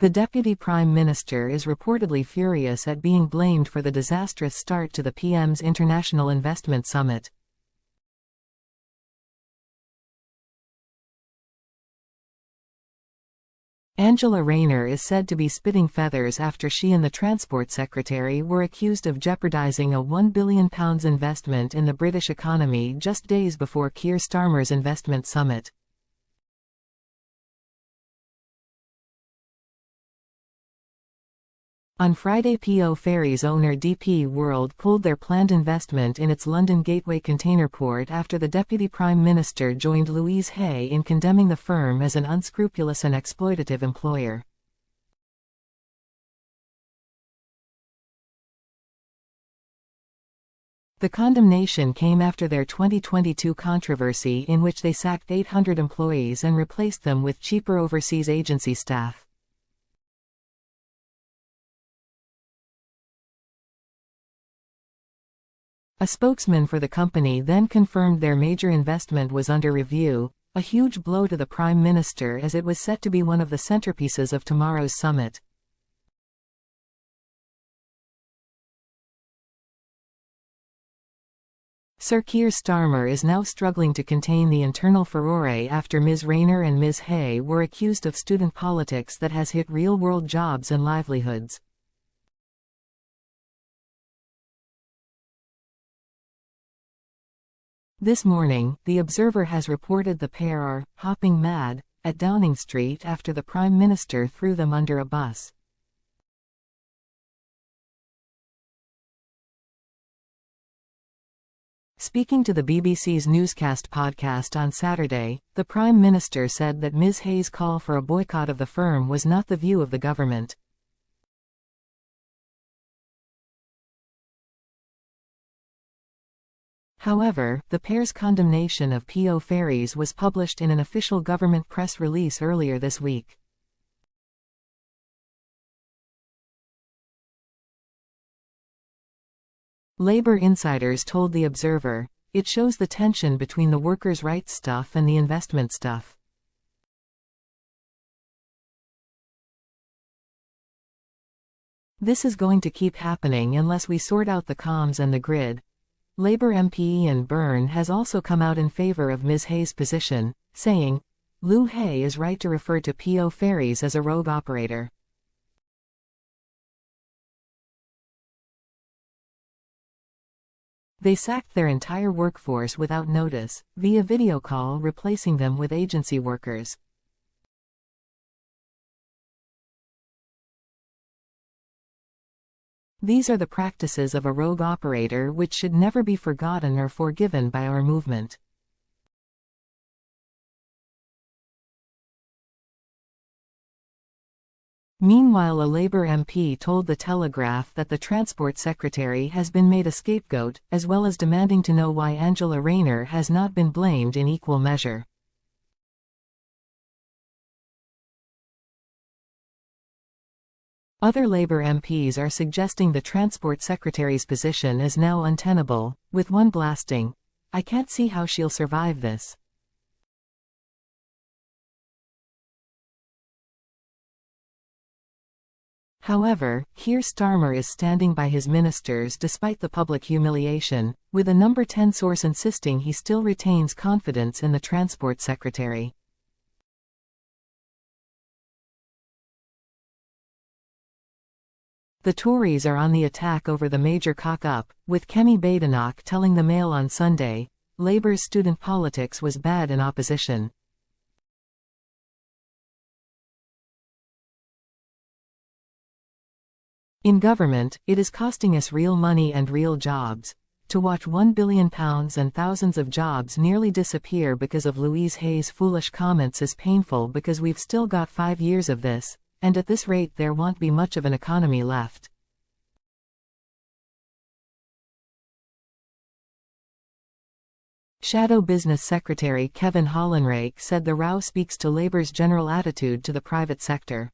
The Deputy Prime Minister is reportedly furious at being blamed for the disastrous start to the PM's International Investment Summit. Angela Rayner is said to be spitting feathers after she and the Transport Secretary were accused of jeopardising a £1 billion investment in the British economy just days before Keir Starmer's investment summit. On Friday, PO Ferries owner DP World pulled their planned investment in its London Gateway container port after the Deputy Prime Minister joined Louise Hay in condemning the firm as an unscrupulous and exploitative employer. The condemnation came after their 2022 controversy in which they sacked 800 employees and replaced them with cheaper overseas agency staff. A spokesman for the company then confirmed their major investment was under review, a huge blow to the Prime Minister as it was set to be one of the centerpieces of tomorrow's summit. Sir Keir Starmer is now struggling to contain the internal furore after Ms. Rayner and Ms. Hay were accused of student politics that has hit real-world jobs and livelihoods. This morning, The Observer has reported the pair are hopping mad at Downing Street after the Prime Minister threw them under a bus. Speaking to the BBC's Newscast podcast on Saturday, the Prime Minister said that Ms. Hay's call for a boycott of the firm was not the view of the government. However, the pair's condemnation of PO Ferries was published in an official government press release earlier this week. Labour insiders told The Observer, "It shows the tension between the workers' rights stuff and the investment stuff. This is going to keep happening unless we sort out the comms and the grid." Labour MP Ian Byrne has also come out in favour of Ms. Hay's position, saying, "Lou Hay is right to refer to PO Ferries as a rogue operator." They sacked their entire workforce without notice, via video call, replacing them with agency workers. These are the practices of a rogue operator which should never be forgotten or forgiven by our movement. Meanwhile, a Labour MP told The Telegraph that the Transport Secretary has been made a scapegoat, as well as demanding to know why Angela Rayner has not been blamed in equal measure. Other Labour MPs are suggesting the Transport Secretary's position is now untenable, with one blasting, "I can't see how she'll survive this." However, Keir Starmer is standing by his ministers despite the public humiliation, with a No. 10 source insisting he still retains confidence in the Transport Secretary. The Tories are on the attack over the major cock-up, with Kemi Badenoch telling the Mail on Sunday, Labour's student politics was bad in opposition. In government, it is costing us real money and real jobs. To watch £1 billion and thousands of jobs nearly disappear because of Louise Hay's foolish comments is painful because we've still got 5 years of this, and at this rate there won't be much of an economy left. Shadow Business Secretary Kevin Hollenrake said the row speaks to Labour's general attitude to the private sector.